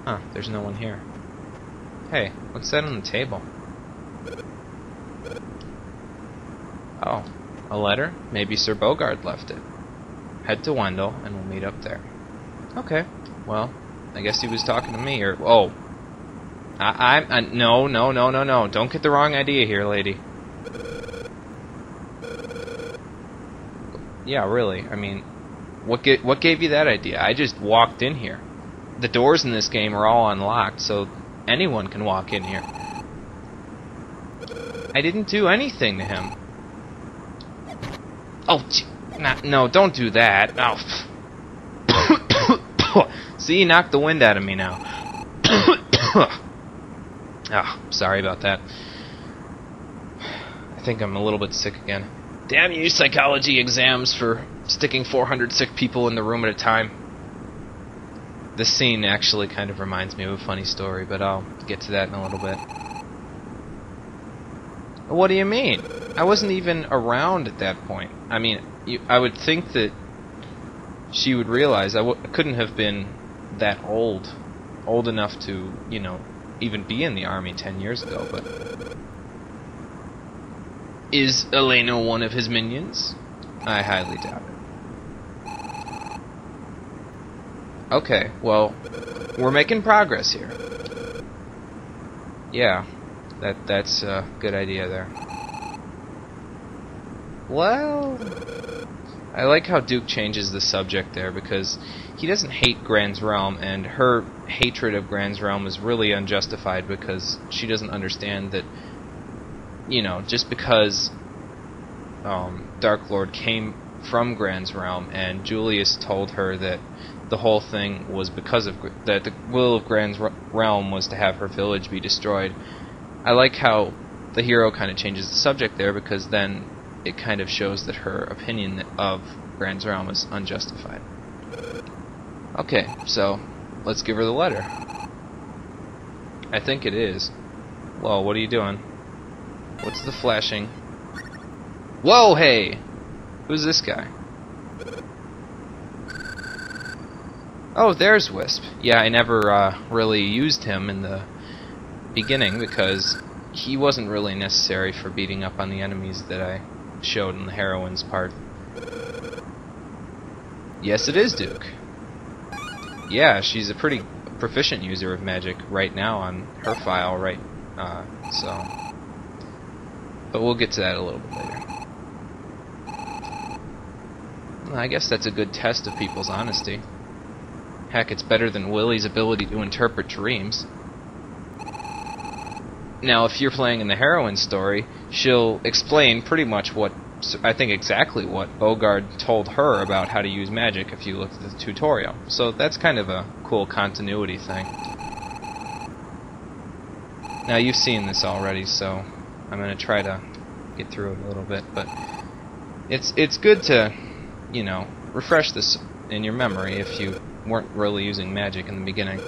Huh, there's no one here. Hey, what's that on the table? Oh, a letter? Maybe Sir Bogard left it. Head to Wendell, and we'll meet up there. Okay, well, I guess he was talking to me, or... Oh. No. Don't get the wrong idea here, lady. Yeah, really, I mean, what gave you that idea? I just walked in here. The doors in this game are all unlocked, so anyone can walk in here. I didn't do anything to him. Oh, no, don't do that. Oh. See, you knocked the wind out of me now. Oh, sorry about that. I think I'm a little bit sick again. Damn you, psychology exams, for sticking 400 sick people in the room at a time. This scene actually kind of reminds me of a funny story, but I'll get to that in a little bit. What do you mean? I wasn't even around at that point. I mean, I would think that she would realize I couldn't have been that old enough to, you know, even be in the army 10 years ago, but... Is Elena one of his minions? I highly doubt it. Okay, well, we're making progress here. Yeah, that's a good idea there. Well, I like how Duke changes the subject there, because he doesn't hate Gran's Realm, and her hatred of Gran's Realm is really unjustified because she doesn't understand that, you know, just because Dark Lord came from Gran's Realm and Julius told her that the whole thing was because of that the will of Gran's Realm was to have her village be destroyed. I like how the hero kind of changes the subject there, because then it kind of shows that her opinion of Gran's Realm is unjustified. Okay, so let's give her the letter. I think it is. Well, what are you doing? What's the flashing? Whoa, hey! Who's this guy? Oh, there's Wisp. Yeah, I never really used him in the beginning because he wasn't really necessary for beating up on the enemies that I showed in the heroine's part. Yes, it is Duke. Yeah, she's a pretty proficient user of magic right now on her file, right? So... But we'll get to that a little bit later. I guess that's a good test of people's honesty. Heck, it's better than Willie's ability to interpret dreams. Now, if you're playing in the heroine story, she'll explain pretty much what, I think exactly what Bogard told her about how to use magic if you look at the tutorial. So that's kind of a cool continuity thing. Now, you've seen this already, so I'm going to try to get through it a little bit, but it's good to, you know, refresh this in your memory if you weren't really using magic in the beginning.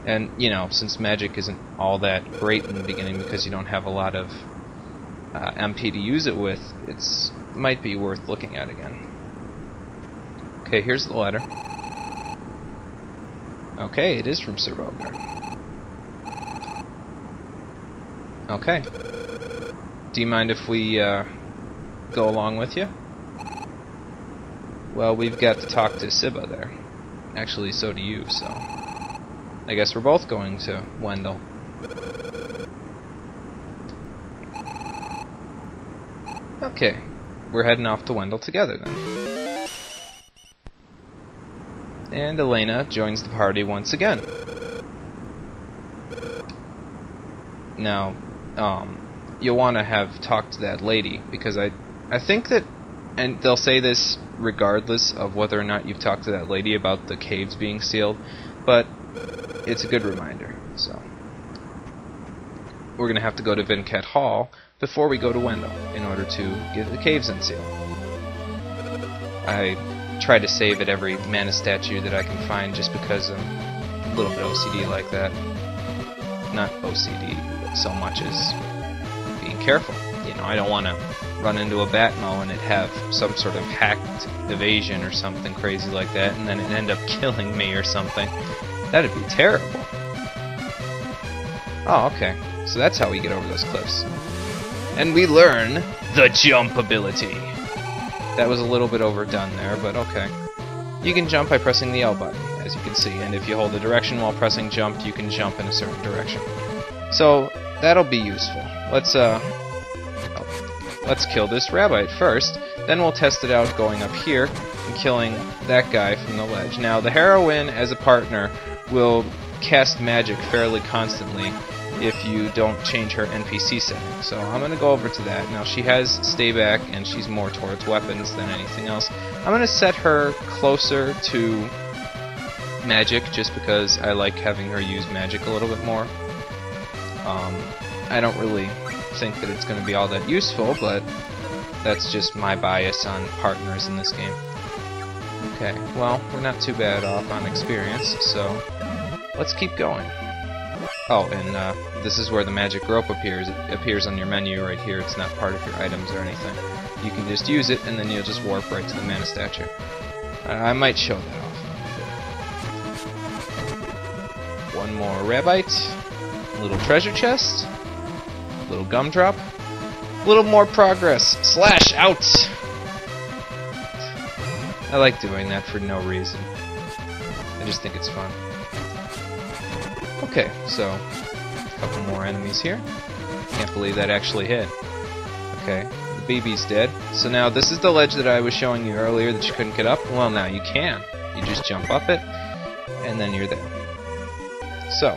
And, you know, since magic isn't all that great in the beginning because you don't have a lot of MP to use it with, it might be worth looking at again. Okay, here's the letter. Okay, it is from Sir Bogard. Okay. Do you mind if we go along with you? Well, we've got to talk to Sibba there. Actually, so do you, so... I guess we're both going to Wendell. Okay. We're heading off to Wendell together, then. And Elena joins the party once again. Now, you'll want to have talked to that lady, because I think that, and they'll say this regardless of whether or not you've talked to that lady about the caves being sealed, but it's a good reminder, so. We're going to have to go to Vinquette Hall before we go to Wendell in order to get the caves unsealed. I try to save at every mana statue that I can find just because I'm a little bit OCD like that. Not OCD so much as being careful. You know, I don't want to run into a Batmo and it have some sort of hacked evasion or something crazy like that, and then it end up killing me or something. That'd be terrible. Oh, okay. So that's how we get over those cliffs. And we learn the jump ability. That was a little bit overdone there, but okay. You can jump by pressing the L button, as you can see, and if you hold the direction while pressing jump, you can jump in a certain direction. So that'll be useful. Let's kill this rabbite first, then we'll test it out going up here and killing that guy from the ledge. Now, the heroine as a partner will cast magic fairly constantly if you don't change her NPC setting. So I'm going to go over to that. Now, she has stay back, and she's more towards weapons than anything else. I'm going to set her closer to magic, just because I like having her use magic a little bit more. I don't really think that it's going to be all that useful, but that's just my bias on partners in this game. Okay, well, we're not too bad off on experience, so let's keep going. Oh, and this is where the magic rope appears. It appears on your menu right here. It's not part of your items or anything. You can just use it, and then you'll just warp right to the mana statue. I might show that off. One more rabbite. Little treasure chest. Little gumdrop. Little more progress. Slash out! I like doing that for no reason. I just think it's fun. Okay, so a couple more enemies here. Can't believe that actually hit. Okay, the BB's dead. So now this is the ledge that I was showing you earlier that you couldn't get up. Well, now you can. You just jump up it, and then you're there. So,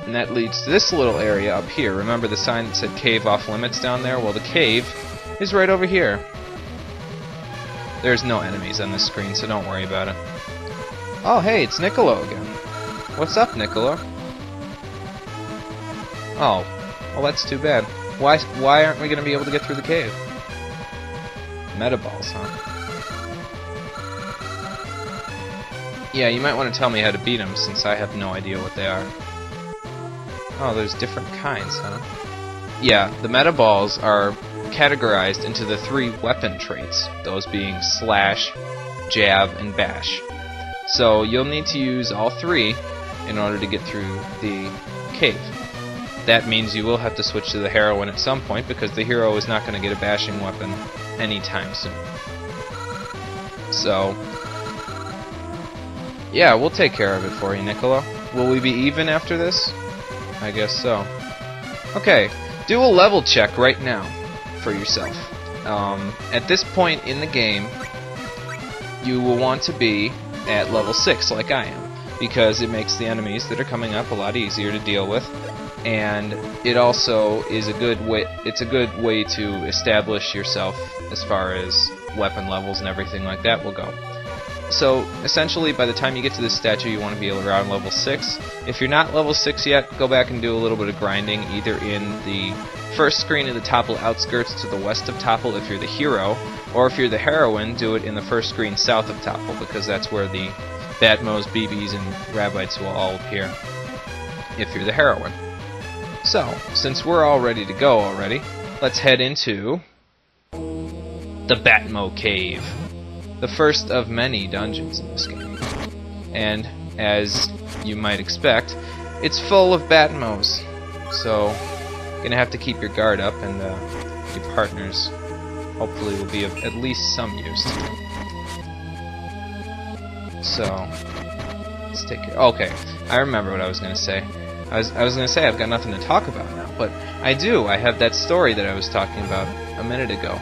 and that leads to this little area up here. Remember the sign that said cave off limits down there? Well, the cave is right over here. There's no enemies on this screen, so don't worry about it. Oh, hey, it's Niccolo again. What's up, Niccolo? Oh, well, that's too bad. Why aren't we going to be able to get through the cave? Metaballs, huh? Yeah, you might want to tell me how to beat them, since I have no idea what they are. Oh, there's different kinds, huh? Yeah, the metaballs are categorized into the 3 weapon traits, those being slash, jab, and bash. So you'll need to use all 3 in order to get through the cave. That means you will have to switch to the heroine at some point, because the hero is not going to get a bashing weapon anytime soon. So, yeah, we'll take care of it for you, Niccolo. Will we be even after this? I guess so. Okay, do a level check right now for yourself. At this point in the game, you will want to be at level 6 like I am, because it makes the enemies that are coming up a lot easier to deal with, and it also is a good way. It's a good way to establish yourself as far as weapon levels and everything like that will go. So essentially, by the time you get to this statue, you want to be around level 6. If you're not level 6 yet, go back and do a little bit of grinding, either in the first screen of the Topple outskirts to the west of Topple if you're the hero, or if you're the heroine, do it in the first screen south of Topple, because that's where the Batmos, BBs, and Rabbites will all appear if you're the heroine. So, since we're all ready to go already, let's head into the Batmo Cave, the first of many dungeons in this game. And, as you might expect, it's full of Batmos, so you're gonna have to keep your guard up, and your partners hopefully will be of at least some use to you. So, let's take care. Okay, I remember what I was gonna say. I was gonna say I've got nothing to talk about now, but I do. I have that story that I was talking about a minute ago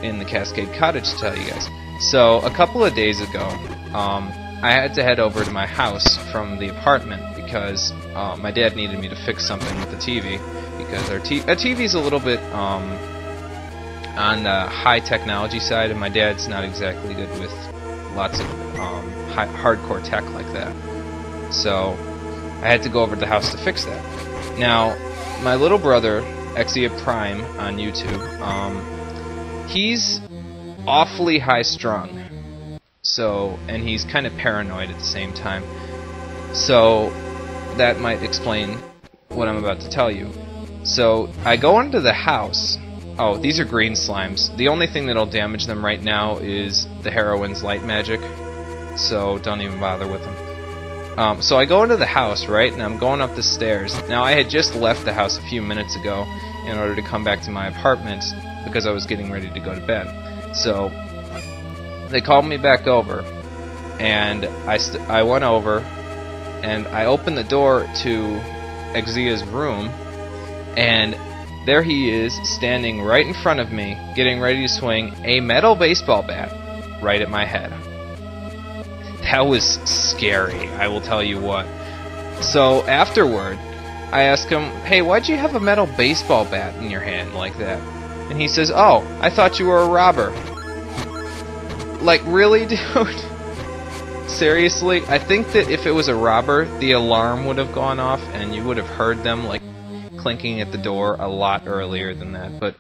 in the Cascade Cottage to tell you guys. So, a couple of days ago, I had to head over to my house from the apartment because my dad needed me to fix something with the TV, because our TV's a little bit on the high technology side, and my dad's not exactly good with lots of hardcore tech like that. So I had to go over to the house to fix that. Now, my little brother, Exia Prime on YouTube, he's awfully high-strung. So, and he's kind of paranoid at the same time. So, that might explain what I'm about to tell you. So, I go into the house. Oh, these are green slimes. The only thing that'll damage them right now is the heroine's light magic. So, don't even bother with them. So I go into the house, right, and I'm going up the stairs. Now, I had just left the house a few minutes ago in order to come back to my apartment because I was getting ready to go to bed. So they called me back over, and I went over, and I opened the door to Exia's room, and there he is, standing right in front of me, getting ready to swing a metal baseball bat right at my head. That was scary, I will tell you what. So afterward, I asked him, "Hey, why'd you have a metal baseball bat in your hand like that?" And he says, "Oh, I thought you were a robber." Like, really, dude? Seriously? I think that if it was a robber, the alarm would have gone off and you would have heard them, like, clinking at the door a lot earlier than that. But,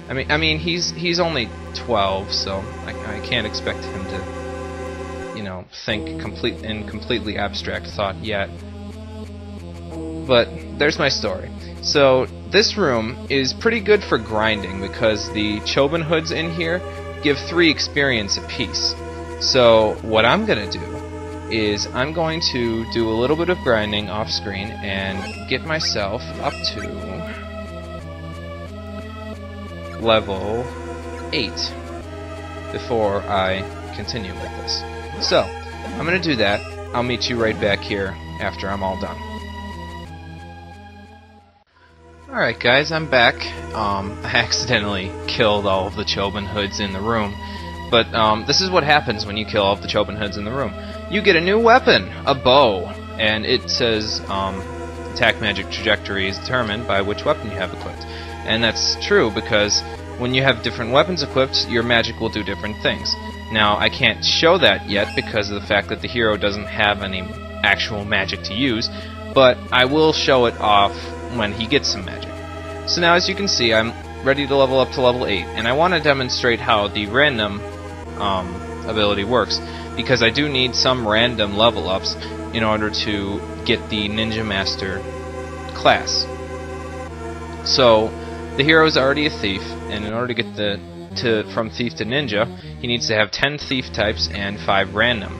I mean, he's only 12, so I can't expect him to, you know, think in completely abstract thought yet. But there's my story. So this room is pretty good for grinding because the Choban hoods in here give 3 experience apiece. So what I'm gonna do is I'm going to do a little bit of grinding off screen and get myself up to level 8 before I continue with this. So I'm gonna do that. I'll meet you right back here after I'm all done. Alright guys, I'm back. I accidentally killed all of the Choban hoods in the room. But this is what happens when you kill all of the Choban hoods in the room. You get a new weapon, a bow. And it says attack magic trajectory is determined by which weapon you have equipped. And that's true because when you have different weapons equipped, your magic will do different things. Now, I can't show that yet because of the fact that the hero doesn't have any actual magic to use. But I will show it off when he gets some magic. So now, as you can see, I'm ready to level up to level 8, and I want to demonstrate how the random ability works, because I do need some random level ups in order to get the Ninja Master class. So the hero is already a thief, and in order to get from thief to ninja, he needs to have 10 thief types and 5 random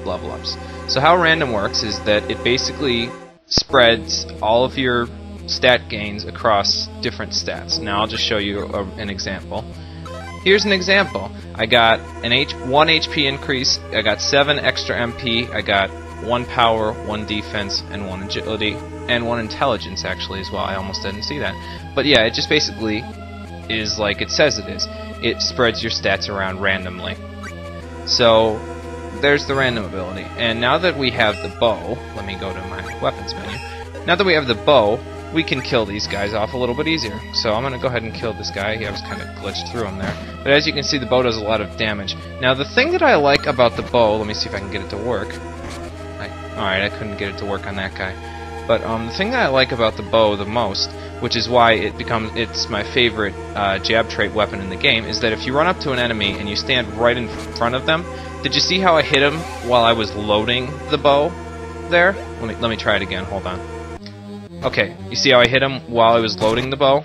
level ups. So how random works is that it basically spreads all of your stat gains across different stats. Now I'll just show you an example. Here's an example. I got an 1 HP increase, I got 7 extra MP, I got 1 power, 1 defense, and 1 agility, and 1 intelligence actually as well. I almost didn't see that. But yeah, it just basically is like it says it is. It spreads your stats around randomly. So there's the random ability. And now that we have the bow, let me go to my weapons menu. Now that we have the bow, we can kill these guys off a little bit easier. So I'm going to go ahead and kill this guy. I was kind of glitched through him there. But as you can see, the bow does a lot of damage. Now the thing that I like about the bow, let me see if I can get it to work. Alright, I couldn't get it to work on that guy. But the thing that I like about the bow the most, which is why it's my favorite jab trait weapon in the game, is that if you run up to an enemy and you stand right in front of them, did you see how I hit him while I was loading the bow there? Let me try it again, hold on. Okay, you see how I hit him while I was loading the bow?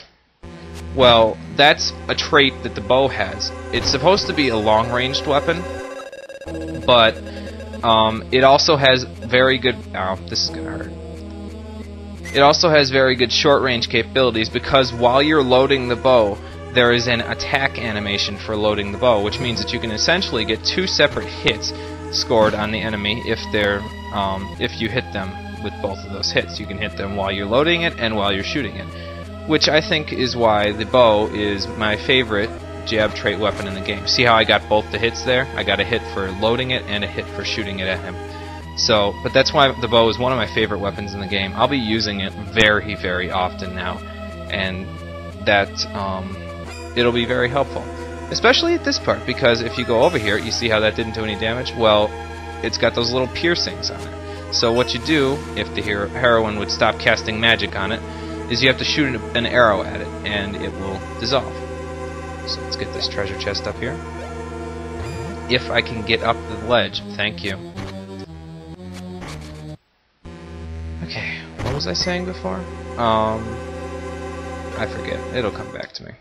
Well, that's a trait that the bow has. It's supposed to be a long-ranged weapon, but it also has very good... Ow, this is gonna hurt. It also has very good short-range capabilities because while you're loading the bow, there is an attack animation for loading the bow, which means that you can essentially get 2 separate hits scored on the enemy if you hit them with both of those hits. You can hit them while you're loading it and while you're shooting it, which I think is why the bow is my favorite jab trait weapon in the game. See how I got both the hits there? I got a hit for loading it and a hit for shooting it at him. So, but that's why the bow is one of my favorite weapons in the game. I'll be using it very, very often now, and that it'll be very helpful, especially at this part, because if you go over here, you see how that didn't do any damage? Well, it's got those little piercings on it. So what you do, if the heroine would stop casting magic on it, is you have to shoot an arrow at it, and it will dissolve. So let's get this treasure chest up here. If I can get up the ledge, thank you. Okay, what was I saying before? I forget. It'll come back to me.